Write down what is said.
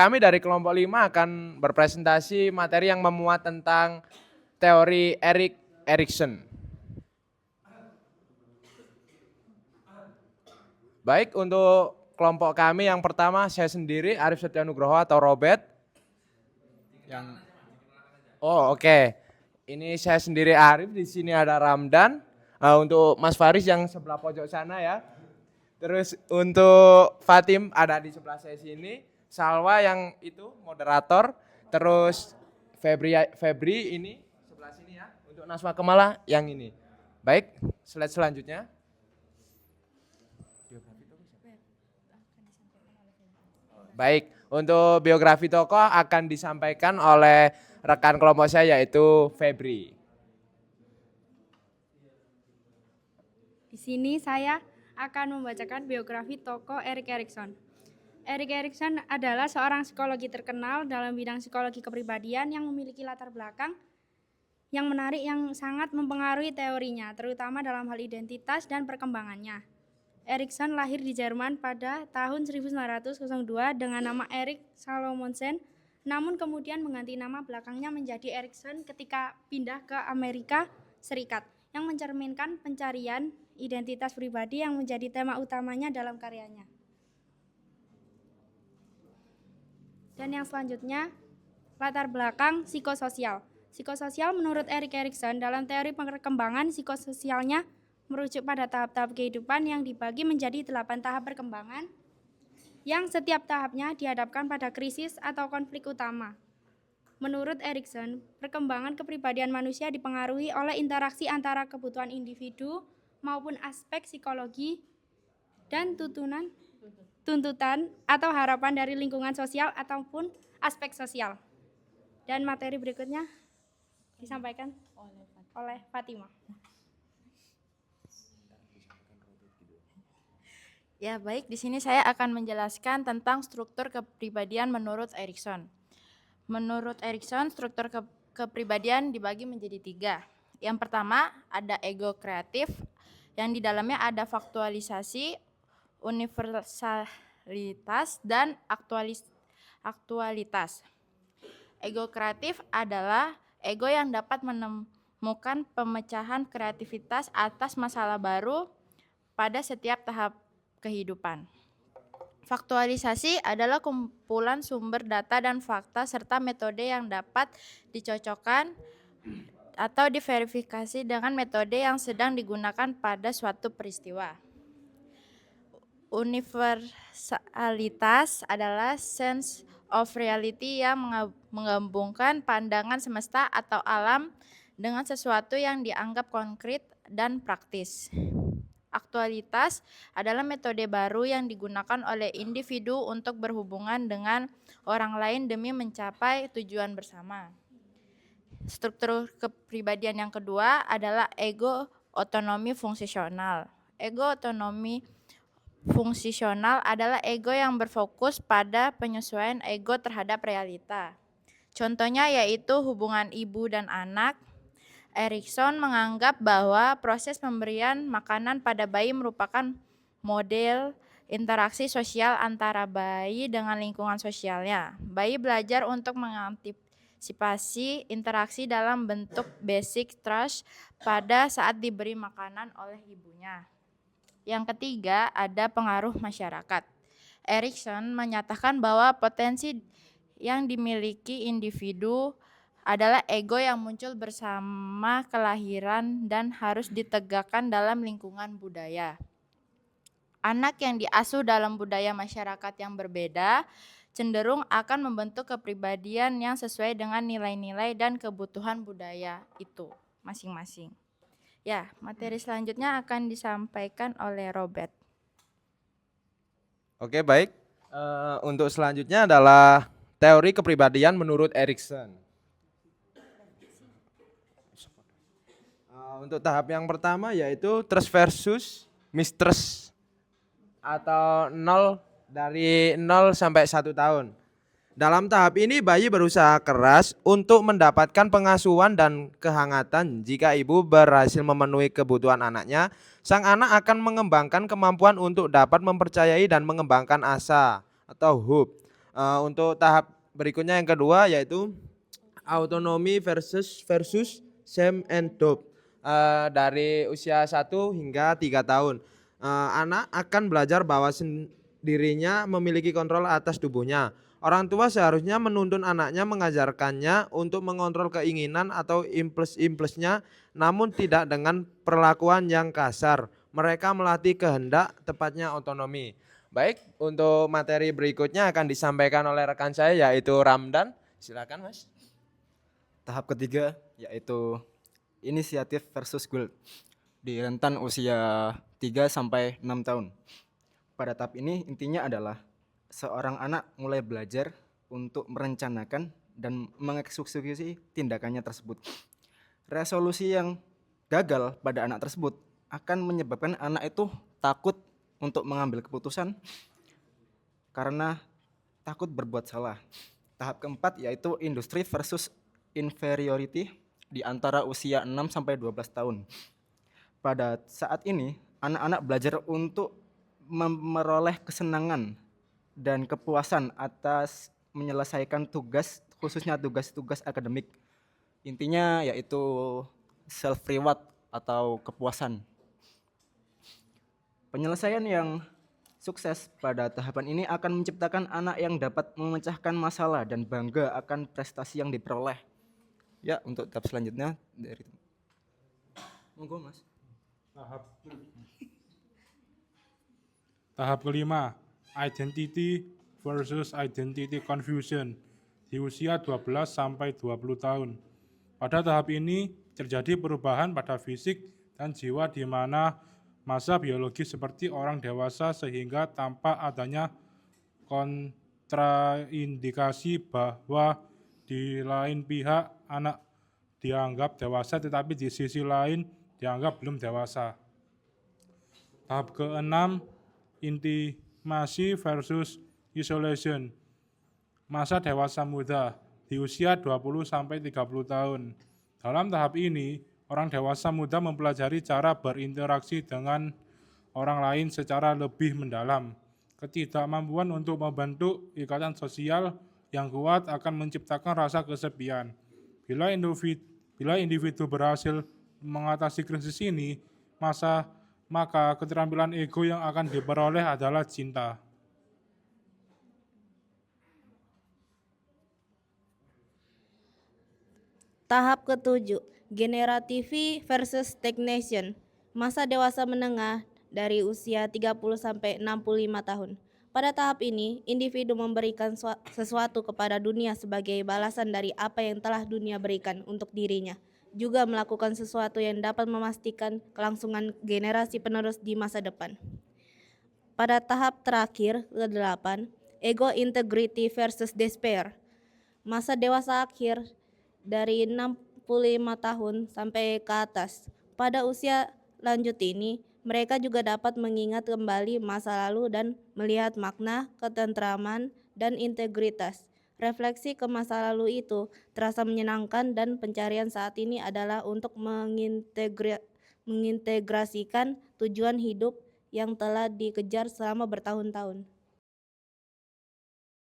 kami dari kelompok 5 akan berpresentasi materi yang memuat tentang teori Erik Erikson. Baik, untuk kelompok kami yang pertama saya sendiri Arif Setianugroho atau Robert. Oke. Ini saya sendiri Arif, di sini ada Ramdan. Untuk Mas Faris yang sebelah pojok sana ya. Terus untuk Fatim ada di sebelah saya sini. Salwa yang itu moderator. Terus Febri ini sebelah sini ya. Untuk Naswa Kemala yang ini. Baik, slide selanjutnya. Baik, untuk biografi tokoh akan disampaikan oleh rekan kelompok saya yaitu Febri. Di sini saya akan membacakan biografi tokoh Erik Erikson. Erik Erikson adalah seorang psikologi terkenal dalam bidang psikologi kepribadian yang memiliki latar belakang yang menarik yang sangat mempengaruhi teorinya, terutama dalam hal identitas dan perkembangannya. Erikson lahir di Jerman pada tahun 1902 dengan nama Erik Salomonsen, namun kemudian mengganti nama belakangnya menjadi Erikson ketika pindah ke Amerika Serikat, yang mencerminkan pencarian identitas pribadi yang menjadi tema utamanya dalam karyanya. Dan yang selanjutnya, latar belakang psikososial. Psikososial menurut Erik Erikson dalam teori perkembangan psikososialnya merujuk pada tahap-tahap kehidupan yang dibagi menjadi 8 tahap perkembangan yang setiap tahapnya dihadapkan pada krisis atau konflik utama. Menurut Erikson, perkembangan kepribadian manusia dipengaruhi oleh interaksi antara kebutuhan individu maupun aspek psikologi dan tuntutan atau harapan dari lingkungan sosial ataupun aspek sosial. Dan materi berikutnya disampaikan oleh Fatima. Ya, baik, di sini saya akan menjelaskan tentang struktur kepribadian menurut Erikson. Menurut Erikson, struktur kepribadian dibagi menjadi 3. Yang pertama, ada ego kreatif, yang di dalamnya ada faktualisasi, universalitas, dan aktualitas. Ego kreatif adalah ego yang dapat menemukan pemecahan kreativitas atas masalah baru pada setiap tahap kehidupan. Faktualisasi adalah kumpulan sumber data dan fakta serta metode yang dapat dicocokkan atau diverifikasi dengan metode yang sedang digunakan pada suatu peristiwa. Universalitas adalah sense of reality yang menggabungkan pandangan semesta atau alam dengan sesuatu yang dianggap konkret dan praktis. Aktualitas adalah metode baru yang digunakan oleh individu untuk berhubungan dengan orang lain demi mencapai tujuan bersama. Struktur kepribadian yang kedua adalah ego otonomi fungsional. Ego otonomi fungsional adalah ego yang berfokus pada penyesuaian ego terhadap realita. Contohnya yaitu hubungan ibu dan anak. Erikson menganggap bahwa proses pemberian makanan pada bayi merupakan model interaksi sosial antara bayi dengan lingkungan sosialnya. Bayi belajar untuk mengantisipasi interaksi dalam bentuk basic trust pada saat diberi makanan oleh ibunya. Yang ketiga, ada pengaruh masyarakat. Erikson menyatakan bahwa potensi yang dimiliki individu adalah ego yang muncul bersama kelahiran dan harus ditegakkan dalam lingkungan budaya. Anak yang diasuh dalam budaya masyarakat yang berbeda cenderung akan membentuk kepribadian yang sesuai dengan nilai-nilai dan kebutuhan budaya itu masing-masing. Ya, materi selanjutnya akan disampaikan oleh Robert. Oke, baik. Untuk selanjutnya adalah teori kepribadian menurut Erikson. Untuk tahap yang pertama yaitu trust versus mistrust atau 0 sampai 1 tahun. Dalam tahap ini bayi berusaha keras untuk mendapatkan pengasuhan dan kehangatan. Jika ibu berhasil memenuhi kebutuhan anaknya, sang anak akan mengembangkan kemampuan untuk dapat mempercayai dan mengembangkan asa atau hope. Untuk tahap berikutnya yang kedua yaitu autonomi versus shame and doubt. Dari usia 1 hingga 3 tahun. Anak akan belajar bahwa dirinya memiliki kontrol atas tubuhnya. Orang tua seharusnya menuntun anaknya mengajarkannya untuk mengontrol keinginan atau impuls-impulsnya, namun tidak dengan perlakuan yang kasar. Mereka melatih kehendak, tepatnya otonomi. Baik, untuk materi berikutnya akan disampaikan oleh rekan saya yaitu Ramdan. Silakan, Mas. Tahap ketiga yaitu inisiatif versus goal di rentan usia 3 sampai 6 tahun. Pada tahap ini intinya adalah seorang anak mulai belajar untuk merencanakan dan mengeksekusi tindakannya tersebut. Resolusi yang gagal pada anak tersebut akan menyebabkan anak itu takut untuk mengambil keputusan karena takut berbuat salah. Tahap keempat yaitu industri versus inferiority di antara usia 6 sampai 12 tahun. Pada saat ini, anak-anak belajar untuk memperoleh kesenangan dan kepuasan atas menyelesaikan tugas, khususnya tugas-tugas akademik. Intinya yaitu self reward atau kepuasan. Penyelesaian yang sukses pada tahapan ini akan menciptakan anak yang dapat memecahkan masalah dan bangga akan prestasi yang diperoleh. Ya, untuk tahap selanjutnya dari monggo, Mas. Tahap kelima, identity versus identity confusion di usia 12 sampai 20 tahun. Pada tahap ini terjadi perubahan pada fisik dan jiwa di mana masa biologis seperti orang dewasa sehingga tanpa adanya kontraindikasi bahwa di lain pihak anak dianggap dewasa tetapi di sisi lain dianggap belum dewasa. Tahap keenam, intimasi versus isolation. Masa dewasa muda di usia 20 sampai 30 tahun. Dalam tahap ini, orang dewasa muda mempelajari cara berinteraksi dengan orang lain secara lebih mendalam. Ketidakmampuan untuk membentuk ikatan sosial yang kuat akan menciptakan rasa kesepian. Bila individu berhasil mengatasi krisis ini, maka keterampilan ego yang akan diperoleh adalah cinta. Tahap ketujuh, generative versus stagnation. Masa dewasa menengah dari usia 30 sampai 65 tahun. Pada tahap ini, individu memberikan sesuatu kepada dunia sebagai balasan dari apa yang telah dunia berikan untuk dirinya. Juga melakukan sesuatu yang dapat memastikan kelangsungan generasi penerus di masa depan. Pada tahap terakhir, ke-8, ego integrity versus despair. Masa dewasa akhir dari 65 tahun sampai ke atas. Pada usia lanjut ini, mereka juga dapat mengingat kembali masa lalu dan melihat makna, ketentraman, dan integritas. Refleksi ke masa lalu itu terasa menyenangkan dan pencarian saat ini adalah untuk mengintegrasikan tujuan hidup yang telah dikejar selama bertahun-tahun.